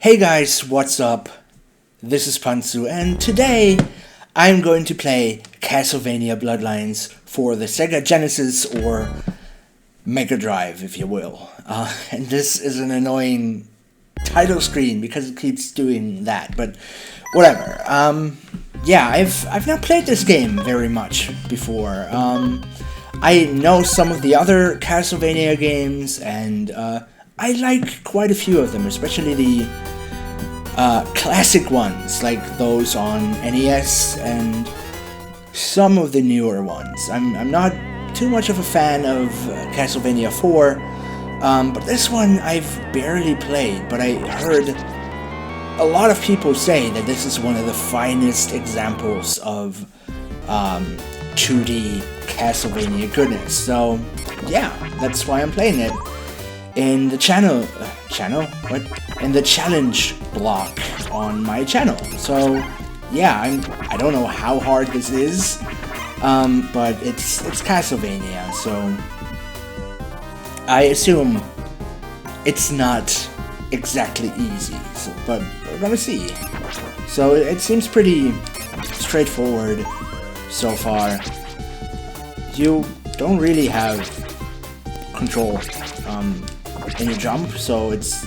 Hey guys, what's up? This is Pandsu, and today I'm going to play Castlevania Bloodlines for the Sega Genesis or Mega Drive, if you will. And this is an annoying title screen because it keeps doing that, but whatever. Yeah, I've not played this game very much before. I know some of the other Castlevania games, and I like quite a few of them, especially the classic ones, like those on NES and some of the newer ones. I'm not too much of a fan of Castlevania 4, but this one I've barely played, but I heard a lot of people say that this is one of the finest examples of 2D Castlevania goodness. So yeah, that's why I'm playing it in the in the challenge block on my channel. So yeah, I don't know how hard this is, but it's Castlevania, so I assume it's not exactly easy, but we're gonna see. So it seems pretty straightforward so far. You don't really have control in your jump, so it's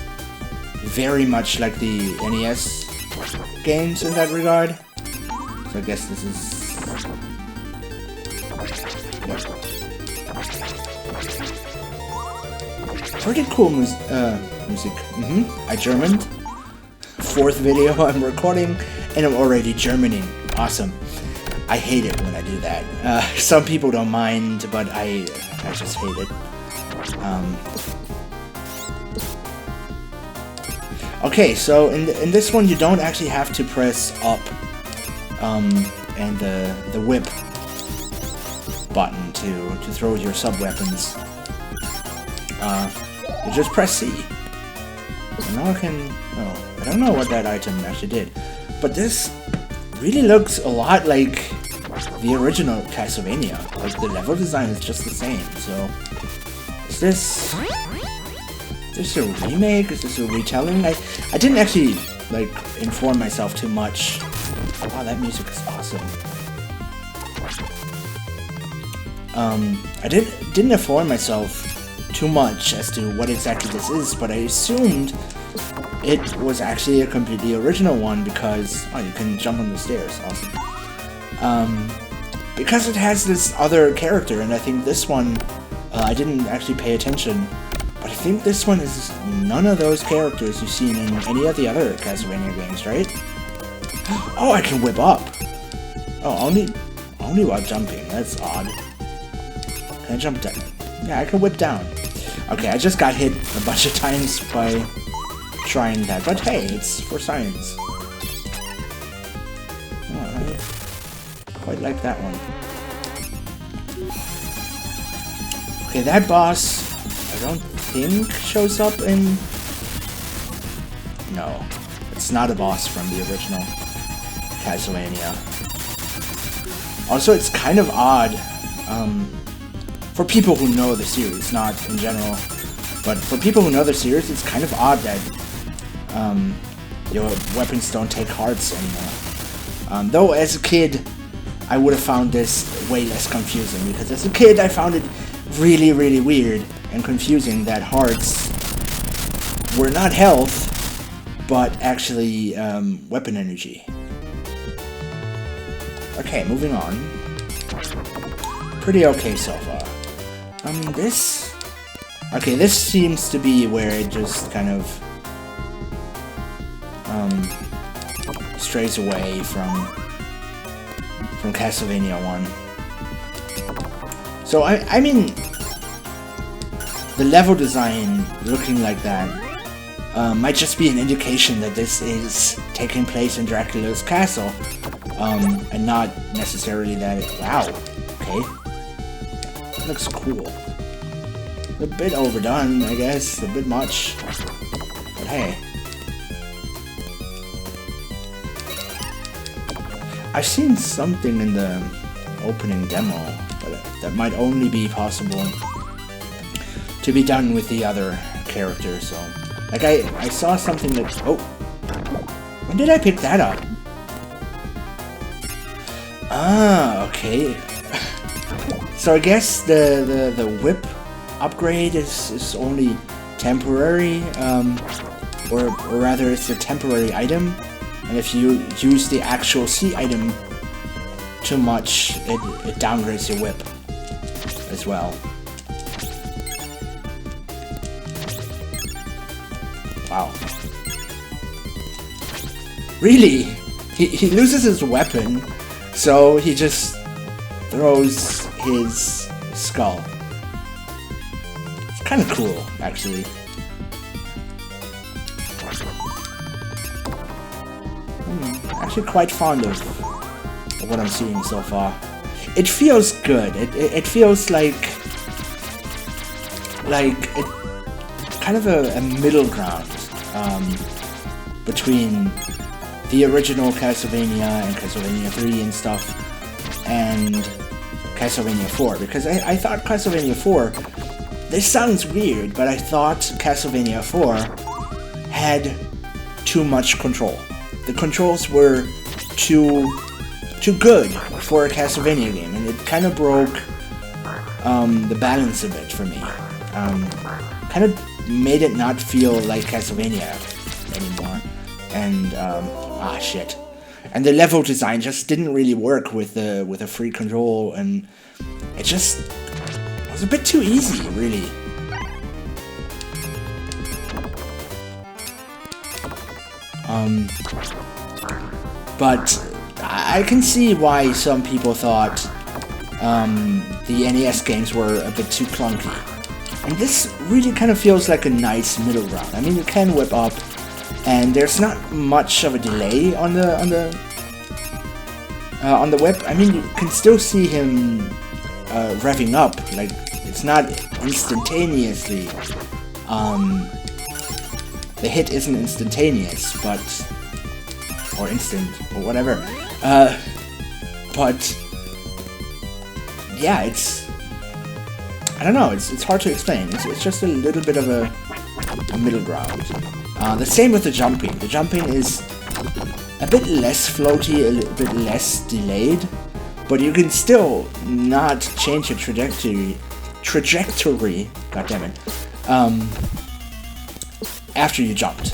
very much like the NES games in that regard. So I guess this is... pretty cool music. I Germaned. Fourth video I'm recording, and I'm already Germaning. Awesome. I hate it when I do that. Some people don't mind, but I just hate it. Okay, so in this one you don't actually have to press up and the whip button to throw your sub-weapons. You just press C. And now I can... oh, I don't know what that item actually did. But this really looks a lot like the original Castlevania. Like, the level design is just the same, so... is this a remake? Is this a retelling? I didn't actually, like, inform myself too much. Wow, that music is awesome. I didn't inform myself too much as to what exactly this is, but I assumed it was actually a completely original one because... oh, you can jump on the stairs. Awesome. Because it has this other character, and I think this one, I didn't actually pay attention, but I think this one is none of those characters you've seen in any of the other Castlevania games, right? Oh, I can whip up! Oh, only while jumping. That's odd. Can I jump down? Yeah, I can whip down. Okay, I just got hit a bunch of times by trying that, but hey, it's for science. Oh, I quite like that one. Okay, that boss, I don't think shows up in... no, it's not a boss from the original Castlevania. Also, it's kind of odd, for people who know the series, not in general, but for people who know the series, it's kind of odd that your weapons don't take hearts anymore. Though as a kid, I would have found this way less confusing, because as a kid I found it really, really weird and confusing that hearts were not health, but actually weapon energy. Okay, moving on. Pretty okay so far. This... okay, this seems to be where it just kind of strays away from Castlevania 1. So I mean, the level design looking like that might just be an indication that this is taking place in Dracula's castle, and not necessarily that it... wow, okay. That looks cool. A bit overdone, I guess, a bit much, but hey. I've seen something in the opening demo, but that might only be possible to be done with the other characters, so... like, I saw something that... oh, When did I pick that up? Ah, okay. So I guess the whip upgrade is only temporary, or rather it's a temporary item, and if you use the actual C item too much, it downgrades your whip as well. Wow. Really? He loses his weapon, so he just throws his skull. It's kind of cool, actually. Actually quite fond of what I'm seeing so far. It feels good. It feels like it kind of a middle ground between the original Castlevania and Castlevania 3 and stuff, and Castlevania 4, because I thought Castlevania 4, this sounds weird, but I thought Castlevania 4 had too much control. The controls were too good for a Castlevania game, and it kind of broke the balance of it for me. Kind of made it not feel like Castlevania anymore, and shit. And the level design just didn't really work with the free control, and it just was a bit too easy, really. But I can see why some people thought the NES games were a bit too clunky. And this really kind of feels like a nice middle ground. I mean, you can whip up, and there's not much of a delay on the whip. I mean, you can still see him revving up. Like, it's not instantaneously. The hit isn't instantaneous, but or instant or whatever. But yeah, it's, I don't know. It's hard to explain. It's just a little bit of a middle ground. The same with the jumping. The jumping is a bit less floaty, a little bit less delayed, but you can still not change your trajectory. God damn it. After you jumped.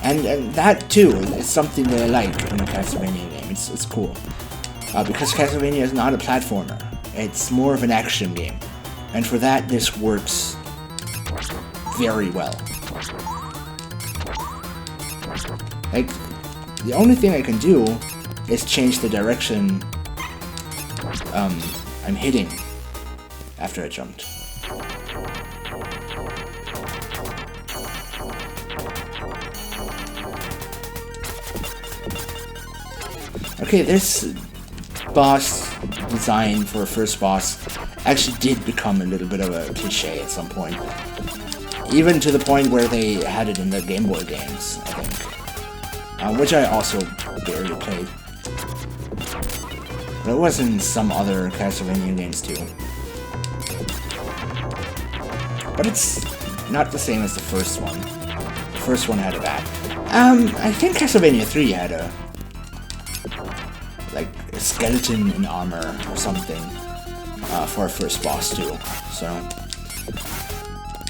And that too is something that I like in a Castlevania game. It's cool. Because Castlevania is not a platformer. It's more of an action game. And for that, this works very well. Like, the only thing I can do is change the direction I'm hitting after I jumped. Okay, this boss design for a first boss actually did become a little bit of a cliche at some point. Even to the point where they had it in the Game Boy games, I think. Which I also barely played. But it was in some other Castlevania games too. But it's not the same as the first one. The first one had a bat. I think Castlevania 3 had a skeleton in armor or something for a first boss too. So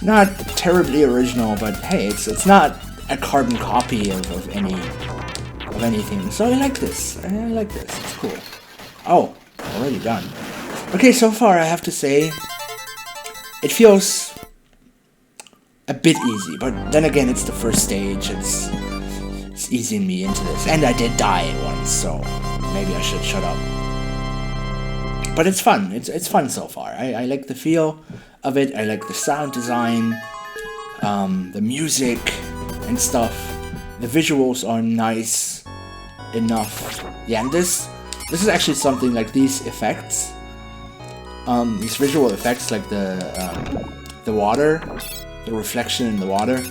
not terribly original, but hey, it's not a carbon copy of anything. So I like this. It's cool. Oh, already done. Okay, so far I have to say it feels a bit easy, but then again, it's the first stage. It's easing me into this, and I did die once, so maybe I should shut up. But it's fun. It's fun so far. I like the feel of it. I like the sound design, the music and stuff. The visuals are nice enough. Yeah, and this is actually something like these effects, these visual effects, like the water, the reflection in the water.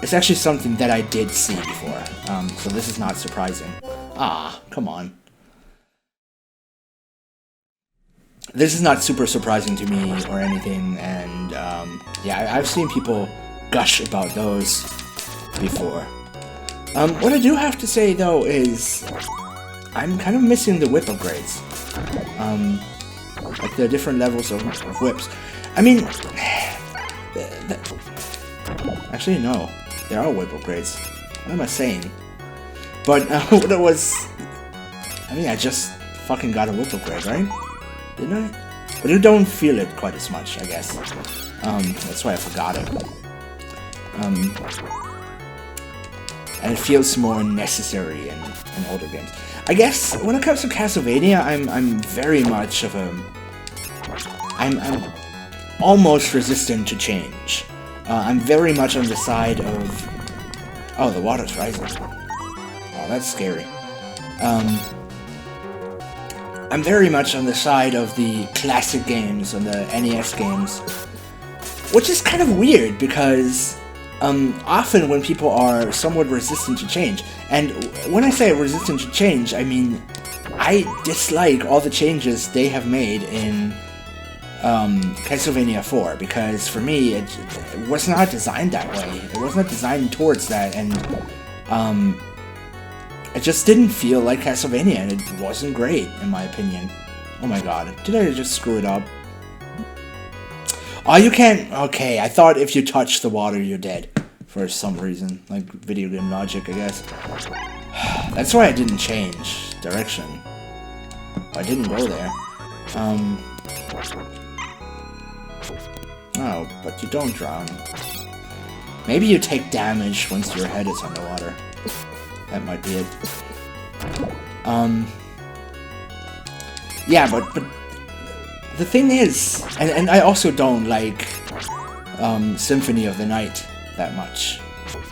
It's actually something that I did see before. So this is not surprising. Ah, come on. This is not super surprising to me or anything, and yeah, I've seen people gush about those before. What I do have to say though is I'm kind of missing the whip upgrades. Like the different levels of whips. I mean, actually no, there are whip upgrades. What am I saying? But what it was, I mean, I just fucking got a whip upgrade, right? Didn't I? But you don't feel it quite as much, I guess. That's why I forgot it. And it feels more necessary in older games. I guess when it comes to Castlevania, I'm very much of a... I'm almost resistant to change. I'm very much on the side of... Oh, the water's rising. Oh, that's scary. I'm very much on the side of the classic games, on the NES games. Which is kind of weird, because... often when people are somewhat resistant to change, and when I say resistant to change, I mean, I dislike all the changes they have made in Castlevania 4, because for me, it was not designed that way. It was not designed towards that, and it just didn't feel like Castlevania, and it wasn't great, in my opinion. Oh my god, did I just screw it up? Oh, you can't... Okay, I thought if you touch the water, you're dead. For some reason. Like, video game logic, I guess. That's why I didn't change direction. I didn't go there. Oh, but you don't drown. Maybe you take damage once your head is underwater. That might be it. Yeah, but the thing is, and I also don't like Symphony of the Night that much.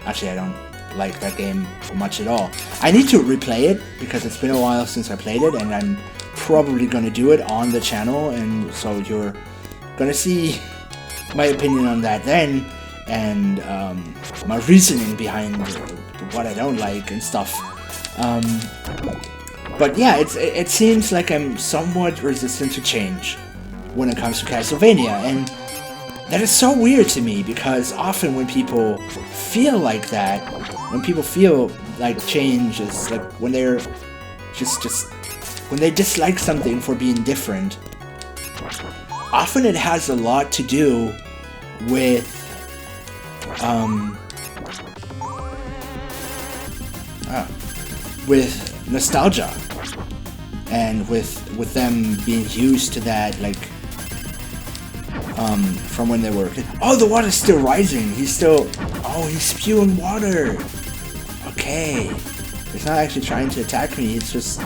Actually, I don't like that game much at all. I need to replay it, because it's been a while since I played it, and I'm probably gonna do it on the channel, and so you're gonna see my opinion on that then, and my reasoning behind what I don't like and stuff. But yeah, it seems like I'm somewhat resistant to change when it comes to Castlevania, and that is so weird to me, because often when people feel like that, when people feel like change is like when they're just when they dislike something for being different, often it has a lot to do with with nostalgia, and with them being used to that, like from when they were a kid. Oh, the water's still rising. He's still... Oh, he's spewing water. Okay. He's not actually trying to attack me. It's just...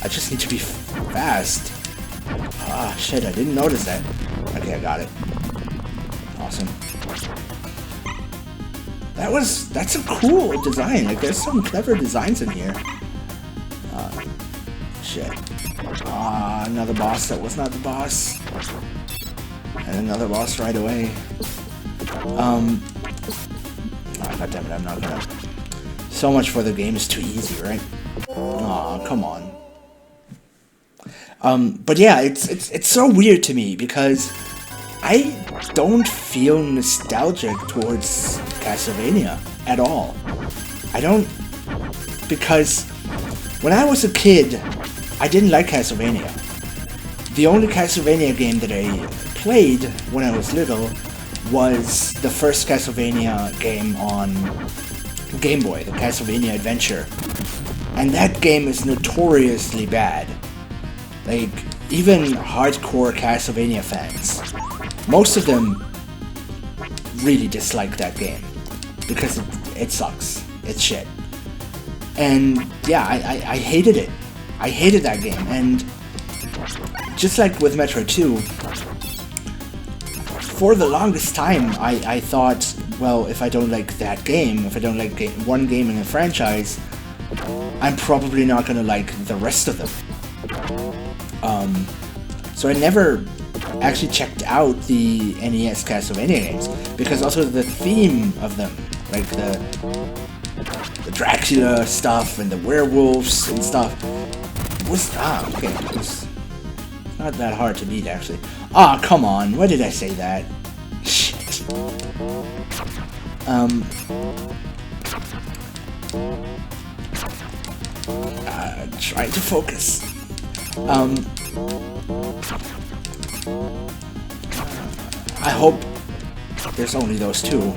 I just need to be fast. Ah, shit, I didn't notice that. Okay, I got it. Awesome. That's a cool design. Like, there's some clever designs in here. Shit. Ah, another boss that was not the boss. And another boss right away. Oh, goddammit, I'm not gonna... So much for the game is too easy, right? Aw, come on. But yeah, it's so weird to me, because I don't feel nostalgic towards Castlevania at all. I don't... Because when I was a kid, I didn't like Castlevania. The only Castlevania game that I played when I was little was the first Castlevania game on Game Boy, the Castlevania Adventure. And that game is notoriously bad. Like, even hardcore Castlevania fans, most of them really dislike that game, because it sucks. It's shit. And yeah, I hated it. I hated that game, and just like with Metro 2, for the longest time, I thought, well, if I don't like that game, if I don't like one game in a franchise, I'm probably not gonna like the rest of them. So I never actually checked out the NES Castlevania games, because also the theme of them, like the Dracula stuff and the werewolves and stuff, was okay. It was not that hard to beat, actually. Ah, come on! Why did I say that? Shit. Trying to focus. I hope there's only those two.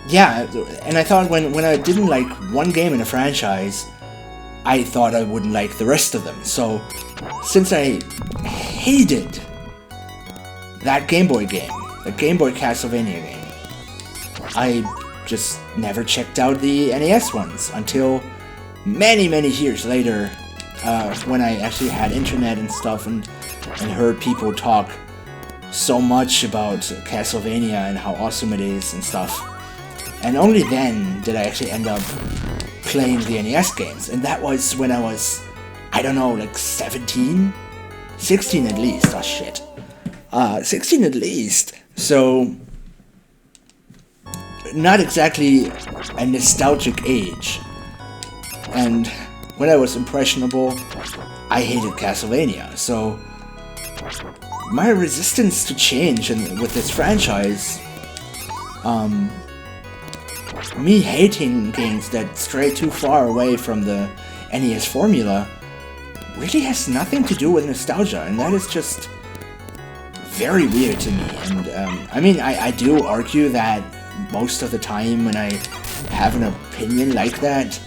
Yeah, and I thought when I didn't like one game in a franchise, I thought I wouldn't like the rest of them. So, since I hated that Game Boy game, the Game Boy Castlevania game, I just never checked out the NES ones until many years later, when I actually had internet and stuff and heard people talk so much about Castlevania and how awesome it is and stuff. And only then did I actually end up playing the NES games, and that was when I was, I don't know, like 17? 16 at least, oh shit. 16 at least, so not exactly a nostalgic age. And when I was impressionable, I hated Castlevania, so my resistance to change and with this franchise, me hating games that stray too far away from the NES formula really has nothing to do with nostalgia, and that is just very weird to me. And I mean, I do argue that most of the time when I have an opinion like that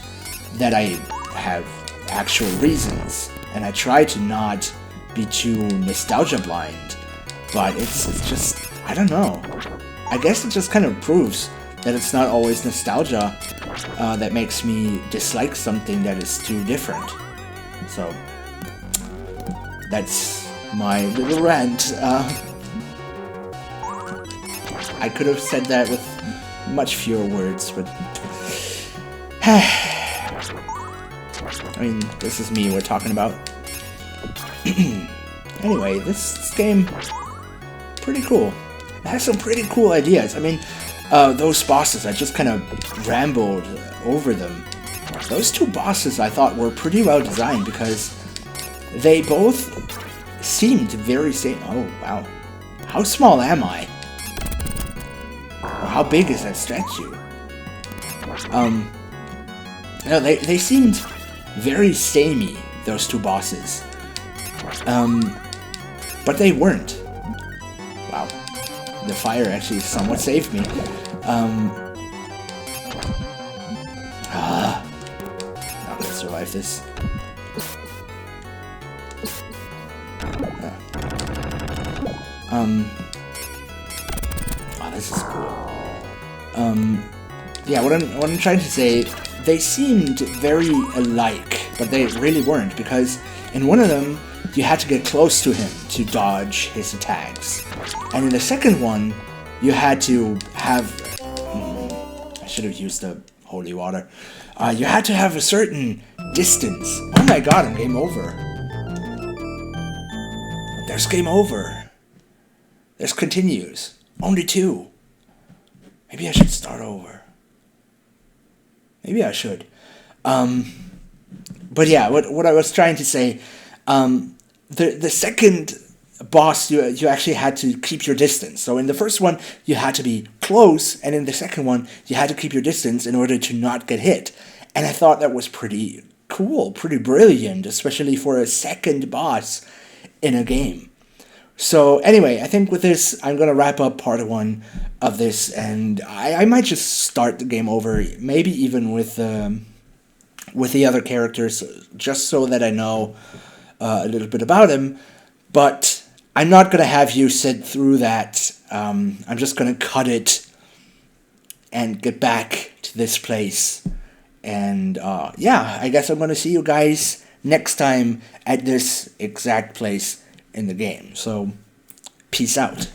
I have actual reasons, and I try to not be too nostalgia blind, but it's just, I don't know. I guess it just kind of proves that it's not always nostalgia that makes me dislike something that is too different. So, that's my little rant. I could have said that with much fewer words, but I mean, this is me we're talking about. Anyway, this game, pretty cool. It has some pretty cool ideas. I mean, those bosses, I just kind of rambled over them. Those two bosses I thought were pretty well designed because they both seemed very same. Oh, wow. How small am I? Or how big is that statue? No, they seemed very samey, those two bosses. But they weren't. Wow. The fire actually somewhat saved me. Not gonna survive this. Oh, this is cool. Yeah, what I'm trying to say, they seemed very alike, but they really weren't, because in one of them, you had to get close to him to dodge his attacks. And in the second one, you had to have... I should have used the holy water. You had to have a certain distance. Oh my god, I'm game over. There's game over. There's continues. Only 2. Maybe I should start over. Maybe I should. But yeah, what I was trying to say... The second boss, you actually had to keep your distance. So in the first one, you had to be close, and in the second one, you had to keep your distance in order to not get hit. And I thought that was pretty cool, pretty brilliant, especially for a second boss in a game. So anyway, I think with this, I'm going to wrap up part 1 of this, and I might just start the game over, maybe even with the other characters, just so that I know a little bit about him, but I'm not going to have you sit through that. I'm just going to cut it and get back to this place. And yeah, I guess I'm going to see you guys next time at this exact place in the game. So, peace out.